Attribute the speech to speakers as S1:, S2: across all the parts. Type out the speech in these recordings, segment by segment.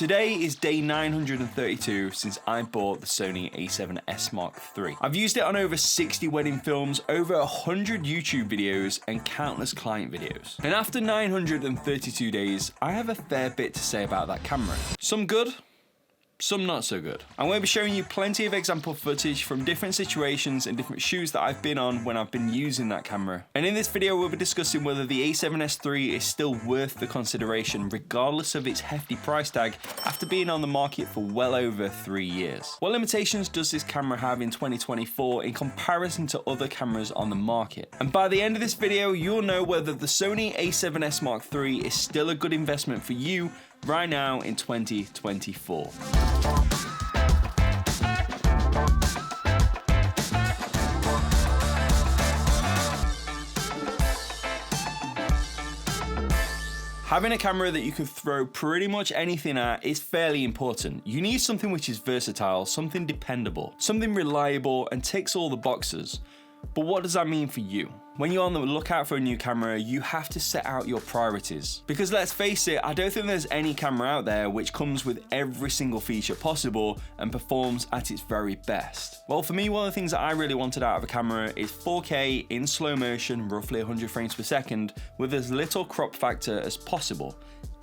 S1: Today is day 932 since I bought the Sony A7S Mark III. I've used it on over 60 wedding films, over 100 YouTube videos, and countless client videos. And after 932 days, I have a fair bit to say about that camera. Some good, some not so good. I'm going to be showing you plenty of example footage from different situations and different shoots that I've been on when I've been using that camera. And in this video, we'll be discussing whether the A7S III is still worth the consideration regardless of its hefty price tag after being on the market for well over 3 years. What limitations does this camera have in 2024 in comparison to other cameras on the market? And by the end of this video, you'll know whether the Sony A7S Mark III is still a good investment for you right now in 2024. Having a camera that you can throw pretty much anything at is fairly important. You need something which is versatile, something dependable, something reliable and ticks all the boxes. But what does that mean for you? When you're on the lookout for a new camera, you have to set out your priorities. Because let's face it, I don't think there's any camera out there which comes with every single feature possible and performs at its very best. Well, for me, one of the things that I really wanted out of a camera is 4K in slow motion, roughly 100 frames per second, with as little crop factor as possible.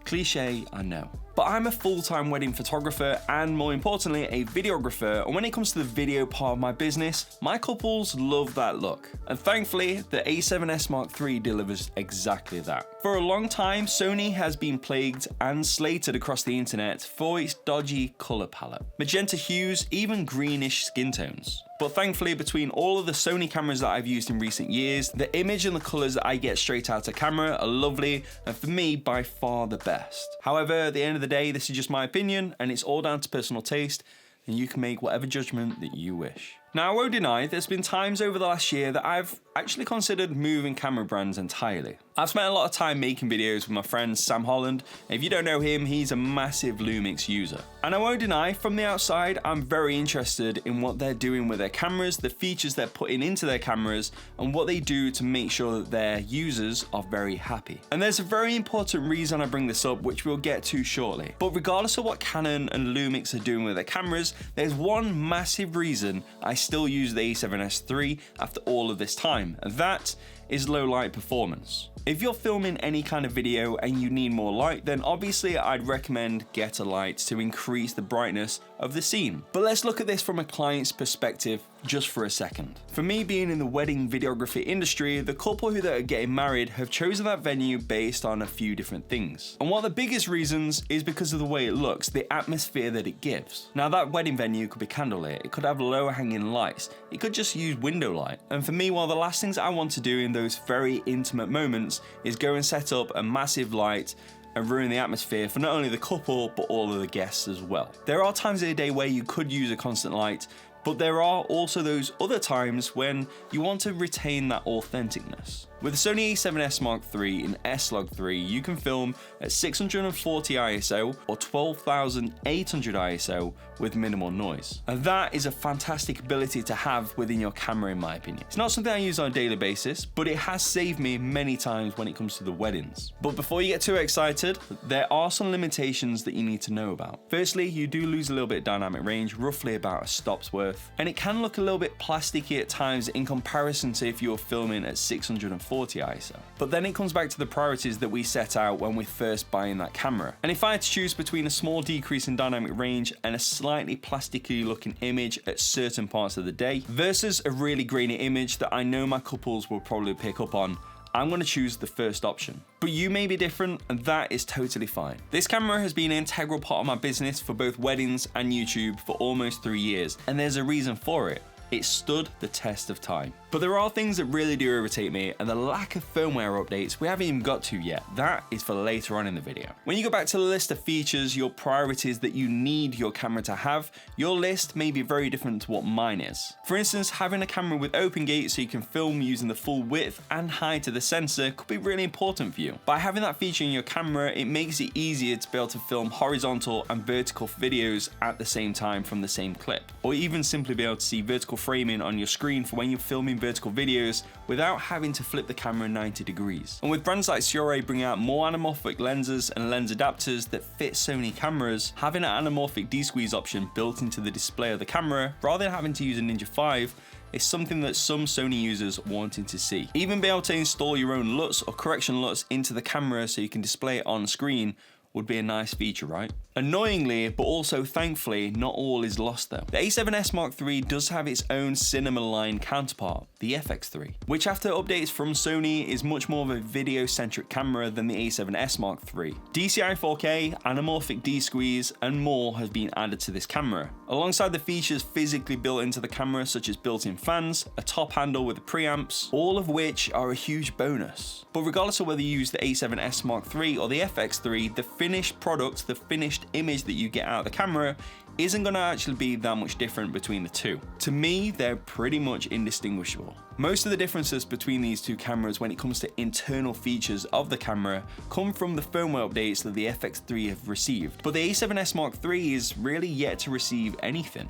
S1: Cliche, I know. But I'm a full-time wedding photographer and, more importantly, a videographer, and when it comes to the video part of my business, my couples love that look. And thankfully, the A7S Mark III delivers exactly that. For a long time, Sony has been plagued and slated across the internet for its dodgy color palette. Magenta hues, even greenish skin tones. But thankfully, between all of the Sony cameras that I've used in recent years, the image and the colors that I get straight out of camera are lovely, and for me, by far the best. However, at the end of the day, this is just my opinion, and it's all down to personal taste, and you can make whatever judgment that you wish. Now, I won't deny, there's been times over the last year that I've actually considered moving camera brands entirely. I've spent a lot of time making videos with my friend Sam Holland, and if you don't know him, he's a massive Lumix user. And I won't deny, from the outside, I'm very interested in what they're doing with their cameras, the features they're putting into their cameras, and what they do to make sure that their users are very happy. And there's a very important reason I bring this up, which we'll get to shortly. But regardless of what Canon and Lumix are doing with their cameras, there's one massive reason I still use the A7S III after all of this time, and that is low light performance. If you're filming any kind of video and you need more light, then obviously I'd recommend Get a Light to increase the brightness of the scene. But let's look at this from a client's perspective just for a second. For me, being in the wedding videography industry, the couple who are getting married have chosen that venue based on a few different things. And one of the biggest reasons is because of the way it looks, the atmosphere that it gives. Now, that wedding venue could be candlelit, it could have lower hanging lights, it could just use window light. And for me, one of the last things I want to do in those very intimate moments is go and set up a massive light and ruin the atmosphere for not only the couple, but all of the guests as well. There are times of the day where you could use a constant light, but there are also those other times when you want to retain that authenticness. With the Sony A7S Mark III in S-Log3, you can film at 640 ISO or 12,800 ISO with minimal noise. And that is a fantastic ability to have within your camera, in my opinion. It's not something I use on a daily basis, but it has saved me many times when it comes to the weddings. But before you get too excited, there are some limitations that you need to know about. Firstly, you do lose a little bit of dynamic range, roughly about a stop's worth, and it can look a little bit plasticky at times in comparison to if you're filming at 640 ISO. But then it comes back to the priorities that we set out when we're first buying that camera. And if I had to choose between a small decrease in dynamic range and a slightly plasticky looking image at certain parts of the day versus a really grainy image that I know my couples will probably pick up on, I'm going to choose the first option. But you may be different, and that is totally fine. This camera has been an integral part of my business for both weddings and YouTube for almost 3 years, and there's a reason for it. It stood the test of time. But there are things that really do irritate me, and the lack of firmware updates we haven't even got to yet. That is for later on in the video. When you go back to the list of features, your priorities that you need your camera to have, your list may be very different to what mine is. For instance, having a camera with open gate so you can film using the full width and height of the sensor could be really important for you. By having that feature in your camera, it makes it easier to be able to film horizontal and vertical videos at the same time from the same clip, or even simply be able to see vertical framing on your screen for when you're filming doing vertical videos without having to flip the camera 90 degrees. And with brands like Shure bringing out more anamorphic lenses and lens adapters that fit Sony cameras, having an anamorphic D-squeeze option built into the display of the camera rather than having to use a Ninja 5 is something that some Sony users wanting to see. Even being able to install your own LUTs or correction LUTs into the camera so you can display it on screen would be a nice feature, right? Annoyingly, but also thankfully, not all is lost though. The A7S Mark III does have its own cinema line counterpart, the FX III, which after updates from Sony is much more of a video-centric camera than the A7S Mark III. DCI 4K, anamorphic D-squeeze, and more have been added to this camera, alongside the features physically built into the camera such as built-in fans, a top handle with the preamps, all of which are a huge bonus. But regardless of whether you use the A7S Mark III or the FX III, the finished product, the finished image that you get out of the camera isn't going to actually be that much different between the two. To me, they're pretty much indistinguishable. Most of the differences between these two cameras when it comes to internal features of the camera come from the firmware updates that the FX III have received, but the A7S Mark III is really yet to receive anything.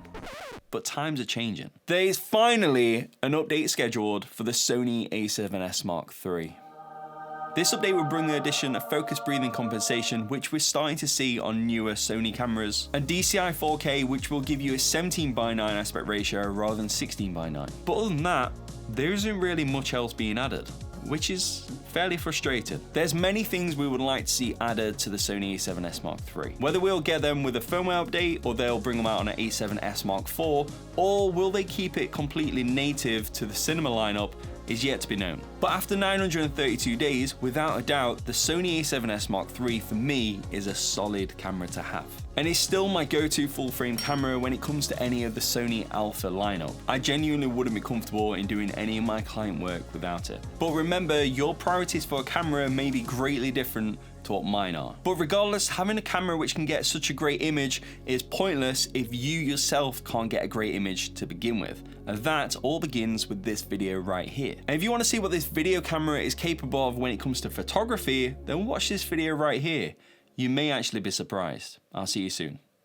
S1: But times are changing. There is finally an update scheduled for the Sony A7S Mark III. This update will bring the addition of focus breathing compensation, which we're starting to see on newer Sony cameras, and DCI 4K, which will give you a 17:9 aspect ratio rather than 16:9. But other than that, there isn't really much else being added, which is fairly frustrating. There's many things we would like to see added to the Sony A7S Mark III. Whether we'll get them with a firmware update, or they'll bring them out on an A7S Mark IV, or will they keep it completely native to the cinema lineup is yet to be known. But after 932 days, without a doubt, the Sony A7S Mark III for me is a solid camera to have. And it's still my go-to full-frame camera when it comes to any of the Sony Alpha lineup. I genuinely wouldn't be comfortable in doing any of my client work without it. But remember, your priorities for a camera may be greatly different to what mine are. But regardless, having a camera which can get such a great image is pointless if you yourself can't get a great image to begin with. And that all begins with this video right here. And if you want to see what this video camera is capable of when it comes to photography, then watch this video right here. You may actually be surprised. I'll see you soon.